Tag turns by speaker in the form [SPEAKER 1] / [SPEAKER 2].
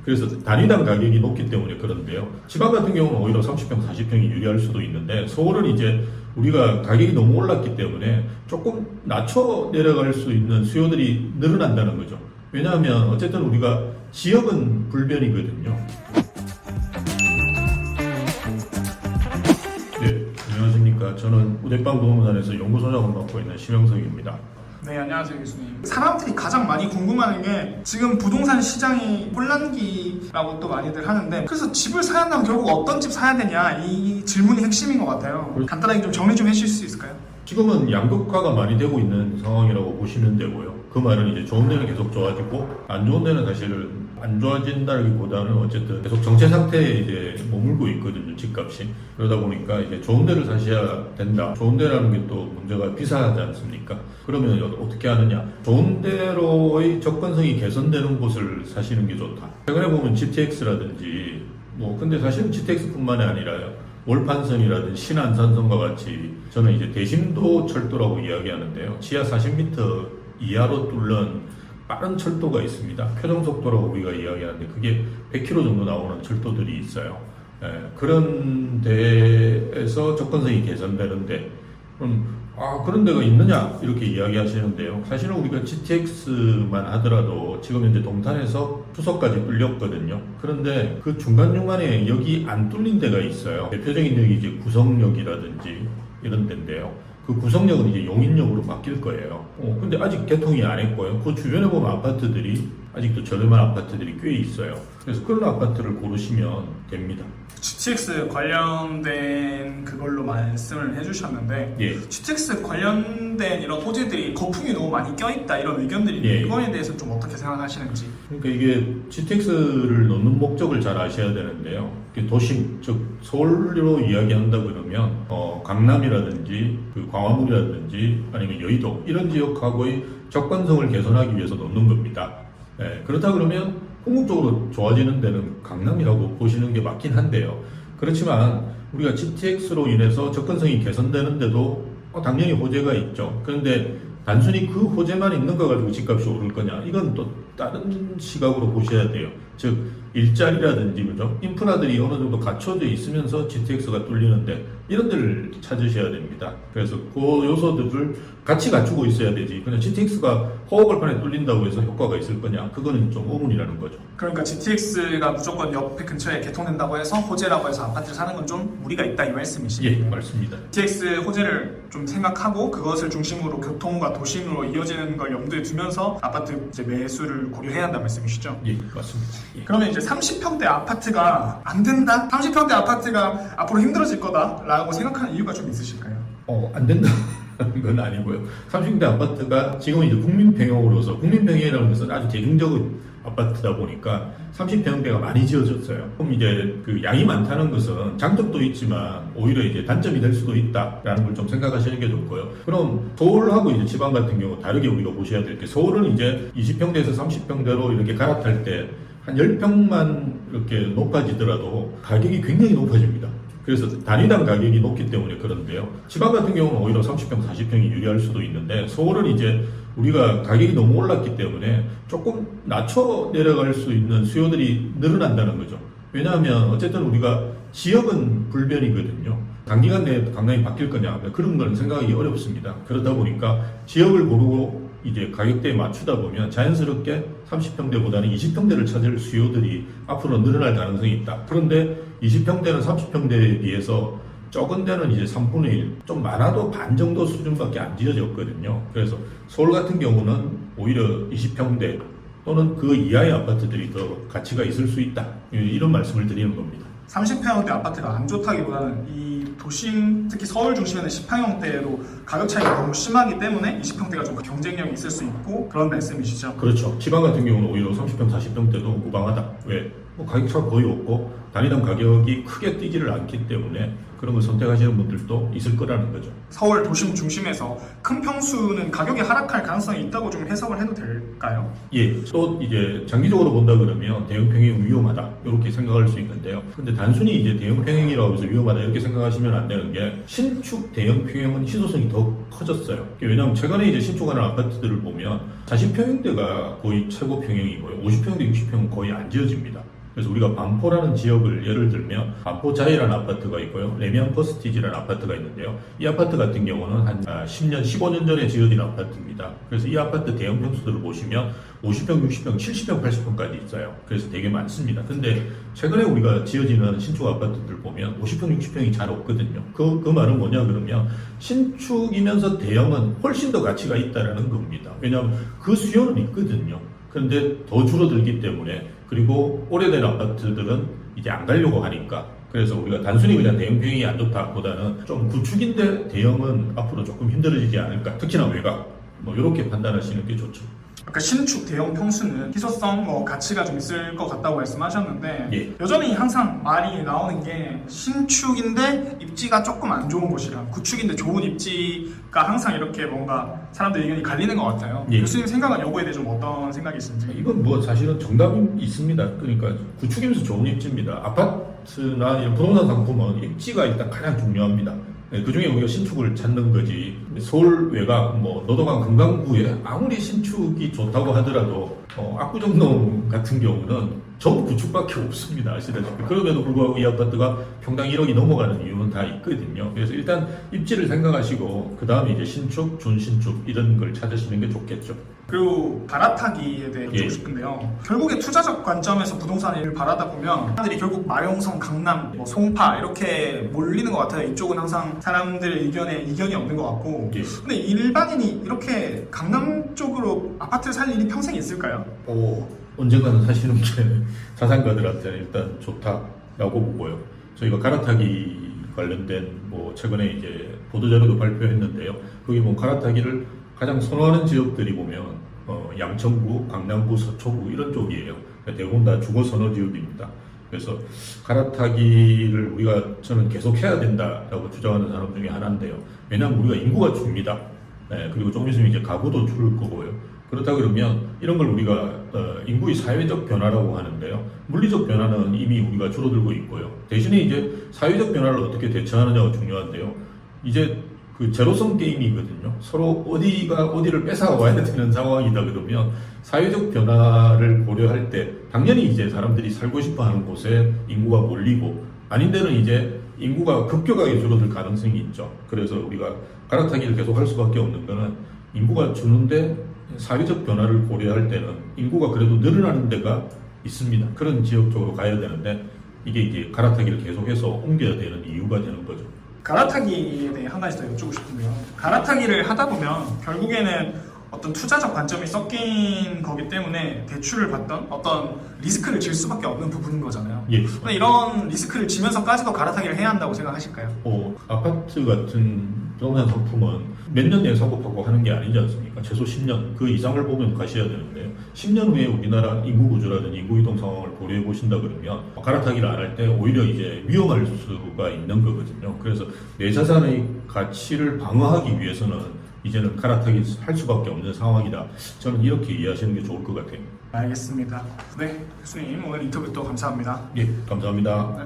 [SPEAKER 1] 그래서 단위당 가격이 높기 때문에 그런데요. 지방 같은 경우는 오히려 30평, 40평이 유리할 수도 있는데 서울은 이제 우리가 가격이 너무 올랐기 때문에 조금 낮춰 내려갈 수 있는 수요들이 늘어난다는 거죠. 왜냐하면 어쨌든 우리가 지역은 불변이거든요. 네, 안녕하십니까. 저는 우대빵 부동산에서 연구소장을 맡고 있는 심영석입니다.
[SPEAKER 2] 네, 안녕하세요 교수님. 사람들이 가장 많이 궁금해하는 게 지금 부동산 시장이 혼란기라고 또 많이들 하는데, 그래서 집을 사야 한다면 결국 어떤 집 사야 되냐, 이 질문이 핵심인 것 같아요. 간단하게 좀 정리 좀 해주실 수 있을까요?
[SPEAKER 1] 지금은 양극화가 많이 되고 있는 상황이라고 보시면 되고요. 그 말은 이제 좋은 데는 계속 좋아지고 안 좋은 데는 사실 안 좋아진다기보다는 어쨌든 계속 정체 상태에 이제 머물고 있거든요, 집값이. 그러다 보니까 이제 좋은 데를 사셔야 된다. 좋은 데라는 게 또 문제가 비싸지 않습니까? 그러면 어떻게 하느냐? 좋은 데로의 접근성이 개선되는 곳을 사시는 게 좋다. 최근에 보면 GTX라든지 근데 사실은 GTX뿐만이 아니라요. 월판선이라든지 신안산선과 같이 저는 이제 대심도 철도라고 이야기하는데요. 지하 40m 이하로 뚫는 빠른 철도가 있습니다. 표정속도라고 우리가 이야기하는데 그게 100km 정도 나오는 철도들이 있어요. 그런 데에서 접근성이 개선되는데 그런 데가 있느냐 이렇게 이야기하시는데요. 사실은 우리가 GTX만 하더라도 지금 현재 동탄에서 수서까지 뚫렸거든요. 그런데 그 중간중간에 여기 안 뚫린 데가 있어요. 대표적인 역이 이제 구성역이라든지 이런 데인데요. 그 구성역은 이제 용인역으로 바뀔 거예요. 근데 아직 개통이 안 했고요. 그 주변에 보면 아파트들이 아직도 저렴한 아파트들이 꽤 있어요. 그래서 그런 아파트를 고르시면 됩니다.
[SPEAKER 2] GTX 관련된 그걸로 말씀을 해주셨는데,
[SPEAKER 1] 예.
[SPEAKER 2] GTX 관련된 이런 호재들이 거품이 너무 많이 껴있다 이런 의견들이
[SPEAKER 1] 예.
[SPEAKER 2] 이거에 대해서 좀 어떻게 생각하시는지.
[SPEAKER 1] 그러니까 이게 GTX를 넣는 목적을 잘 아셔야 되는데요. 도심, 즉 서울로 이야기한다 그러면 강남이라든지 그 광화문이라든지 아니면 여의도 이런 지역하고의 접근성을 개선하기 위해서 넣는 겁니다. 그렇다 그러면 궁극적으로 좋아지는 데는 강남이라고 보시는 게 맞긴 한데요. 그렇지만 우리가 GTX로 인해서 접근성이 개선되는데도 당연히 호재가 있죠. 그런데 단순히 그 호재만 있는 거 가지고 집값이 오를 거냐? 이건 또 다른 시각으로 보셔야 돼요. 즉 일자리라든지 그죠? 인프라들이 어느 정도 갖춰져 있으면서 GTX가 뚫리는데 이런 데를 찾으셔야 됩니다. 그래서 그 요소들을 같이 갖추고 있어야 되지. 그냥 GTX가 허허벌판에 뚫린다고 해서 효과가 있을 거냐? 그거는 좀 의문이라는 거죠.
[SPEAKER 2] 그러니까 GTX가 무조건 옆에 근처에 개통된다고 해서 호재라고 해서 아파트를 사는 건 좀 무리가 있다 이 말씀이시죠?
[SPEAKER 1] 예, 맞습니다.
[SPEAKER 2] GTX 호재를 좀 생각하고 그것을 중심으로 교통과 도심으로 이어지는 걸 염두에 두면서 아파트 이제 매수를 고려해야 한다는 말씀이시죠?
[SPEAKER 1] 예, 맞습니다. 예.
[SPEAKER 2] 그러면 이제 30평대 아파트가 안 된다? 30평대 아파트가 앞으로 힘들어질 거다라고 생각하는 이유가 좀 있으실까요?
[SPEAKER 1] 안 된다는 건 아니고요. 30평대 아파트가 지금 이제 국민평형으로서, 국민평형이라는 것은 아주 대중적인 아파트다 보니까 30평대가 많이 지어졌어요. 그럼 이제 그 양이 많다는 것은 장점도 있지만 오히려 이제 단점이 될 수도 있다라는 걸 좀 생각하시는 게 좋고요. 그럼 서울하고 이제 지방 같은 경우 다르게 우리가 보셔야 될 게, 서울은 이제 20평대에서 30평대로 이렇게 갈아탈 때 한 10평만 이렇게 높아지더라도 가격이 굉장히 높아집니다. 그래서 단위당 가격이 높기 때문에 그런데요. 지방 같은 경우는 오히려 30평, 40평이 유리할 수도 있는데 서울은 이제 우리가 가격이 너무 올랐기 때문에 조금 낮춰 내려갈 수 있는 수요들이 늘어난다는 거죠. 왜냐하면 어쨌든 우리가 지역은 불변이거든요. 단기간 내에 강남이 바뀔 거냐 그런 건 생각하기 어렵습니다. 그러다 보니까 지역을 고르고 이제 가격대에 맞추다 보면 자연스럽게 30평대보다는 20평대를 찾을 수요들이 앞으로 늘어날 가능성이 있다. 그런데 20평대는 30평대에 비해서 적은 데는 이제 3분의 1, 좀 많아도 반 정도 수준밖에 안 지어졌거든요. 그래서 서울 같은 경우는 오히려 20평대 또는 그 이하의 아파트들이 더 가치가 있을 수 있다. 이런 말씀을 드리는 겁니다.
[SPEAKER 2] 30평대 아파트가 안 좋다기보다는 이 도심, 특히 서울 중심에는 10평형대로 가격 차이가 너무 심하기 때문에 20평대가 좀 경쟁력이 있을 수 있고 그런 말씀이시죠?
[SPEAKER 1] 그렇죠. 지방 같은 경우는 오히려 30평, 40평대도 무방하다. 왜? 가격 차가 거의 없고 단위당 가격이 크게 뛰지를 않기 때문에 그런 걸 선택하시는 분들도 있을 거라는 거죠.
[SPEAKER 2] 서울 도심 중심에서 큰 평수는 가격이 하락할 가능성이 있다고 좀 해석을 해도 될까요?
[SPEAKER 1] 예, 또 이제 장기적으로 본다 그러면 대형 평형이 위험하다 이렇게 생각할 수 있는데요. 근데 단순히 이제 대형 평형이라고 해서 위험하다 이렇게 생각하시면 안 되는 게 신축 대형 평형은 희소성이 더 커졌어요. 왜냐하면 최근에 이제 신축하는 아파트들을 보면 40평형대가 거의 최고 평형이고요. 50평대, 60평은 거의 안 지어집니다. 그래서 우리가 반포라는 지역을 예를 들면 반포자이라는 아파트가 있고요. 레미안 퍼스티지라는 아파트가 있는데요. 이 아파트 같은 경우는 한 10년, 15년 전에 지어진 아파트입니다. 그래서 이 아파트 대형 평수들을 보시면 50평, 60평, 70평, 80평까지 있어요. 그래서 되게 많습니다. 근데 최근에 우리가 지어지는 신축 아파트들 보면 50평, 60평이 잘 없거든요. 그 말은 뭐냐 그러면 신축이면서 대형은 훨씬 더 가치가 있다는 겁니다. 왜냐하면 그 수요는 있거든요. 그런데 더 줄어들기 때문에 그리고 오래된 아파트들은 이제 안 가려고 하니까 그래서 우리가 단순히 그냥 대형 평형이 안 좋다 보다는 좀 구축인데 대형은 앞으로 조금 힘들어지지 않을까 특히나 외곽 뭐 이렇게 판단하시는 게 좋죠.
[SPEAKER 2] 아까 신축 대형 평수는 희소성 가치가 좀 있을 것 같다고 말씀하셨는데
[SPEAKER 1] 예.
[SPEAKER 2] 여전히 항상 말이 나오는 게 신축인데 입지가 조금 안 좋은 곳이랑 구축인데 좋은 입지가 항상 이렇게 뭔가 사람들 의견이 갈리는 것 같아요.
[SPEAKER 1] 예.
[SPEAKER 2] 교수님 생각은 여거에 대해 좀 어떤 생각이 있으신지?
[SPEAKER 1] 이건 뭐 사실은 정답이 있습니다. 그러니까 구축이면서 좋은 입지입니다. 아파트나 이런 부동산 상품은 입지가 일단 가장 중요합니다. 그 중에 우리가 신축을 찾는 거지. 서울 외곽, 노도강 금강구에 아무리 신축이 좋다고 하더라도 압구정동 같은 경우는 전부 구축밖에 없습니다. 아시다시피. 그럼에도 불구하고 이 아파트가 평당 1억이 넘어가는 이유는 다 있거든요. 그래서 일단 입지를 생각하시고 그 다음에 이제 신축, 준신축 이런 걸 찾으시는 게 좋겠죠.
[SPEAKER 2] 그리고 갈아타기에 대해 여쭙고 싶은데요. 결국에 투자적 관점에서 부동산을 바라다 보면 사람들이 결국 마용성, 강남, 송파 이렇게 몰리는 것 같아요. 이쪽은 항상 사람들의 의견에 이견이 없는 것 같고.
[SPEAKER 1] 예.
[SPEAKER 2] 근데 일반인이 이렇게 강남 쪽으로 아파트를 살 일이 평생 있을까요?
[SPEAKER 1] 언젠가는 사시는 게 자산가들한테는 일단 좋다라고 보고요. 저희가 갈아타기 관련된 최근에 이제 보도자료도 발표했는데요. 거기 갈아타기를 가장 선호하는 지역들이 보면 양천구, 강남구, 서초구 이런 쪽이에요. 대부분 다 주거 선호 지역입니다. 그래서 갈아타기를 저는 계속 해야 된다라고 주장하는 사람 중에 하나인데요. 왜냐하면 우리가 인구가 줍니다. 그리고 조금 있으면 이제 가구도 줄 거고요. 그렇다 그러면 이런 걸 우리가 인구의 사회적 변화라고 하는데요. 물리적 변화는 이미 우리가 줄어들고 있고요. 대신에 이제 사회적 변화를 어떻게 대처하느냐가 중요한데요. 이제 그 제로섬 게임이거든요. 서로 어디를 뺏어와야 되는 상황이다 그러면 사회적 변화를 고려할 때 당연히 이제 사람들이 살고 싶어 하는 곳에 인구가 몰리고 아닌 데는 이제 인구가 급격하게 줄어들 가능성이 있죠. 그래서 우리가 갈아타기를 계속 할 수밖에 없는 거는 인구가 주는데 사회적 변화를 고려할 때는 인구가 그래도 늘어나는 데가 있습니다. 그런 지역 쪽으로 가야 되는데 이게 이제 갈아타기를 계속해서 옮겨야 되는 이유가 되는 거죠.
[SPEAKER 2] 갈아타기에 대해 한 가지 더 여쭙고 싶은데요. 갈아타기를 하다 보면 결국에는 어떤 투자적 관점이 섞인 거기 때문에 대출을 받던 어떤 리스크를 질 수밖에 없는 부분인 거잖아요.
[SPEAKER 1] 예.
[SPEAKER 2] 근데 이런 리스크를 지면서까지도 갈아타기를 해야 한다고 생각하실까요?
[SPEAKER 1] 아파트 같은 부동산 상품은 몇 년 내에 사고파고 하는 게 아니지 않습니까? 최소 10년, 그 이상을 보면 가셔야 되는데요. 10년 후에 우리나라 인구 구조라든지 인구 이동 상황을 고려해 보신다 그러면 갈아타기를 안 할 때 오히려 이제 위험할 수가 있는 거거든요. 그래서 내 자산의 가치를 방어하기 위해서는 이제는 갈아타기 할 수밖에 없는 상황이다. 저는 이렇게 이해하시는 게 좋을 것 같아요.
[SPEAKER 2] 알겠습니다. 네, 교수님 오늘 인터뷰 또 감사합니다.
[SPEAKER 1] 예, 감사합니다.
[SPEAKER 2] 네.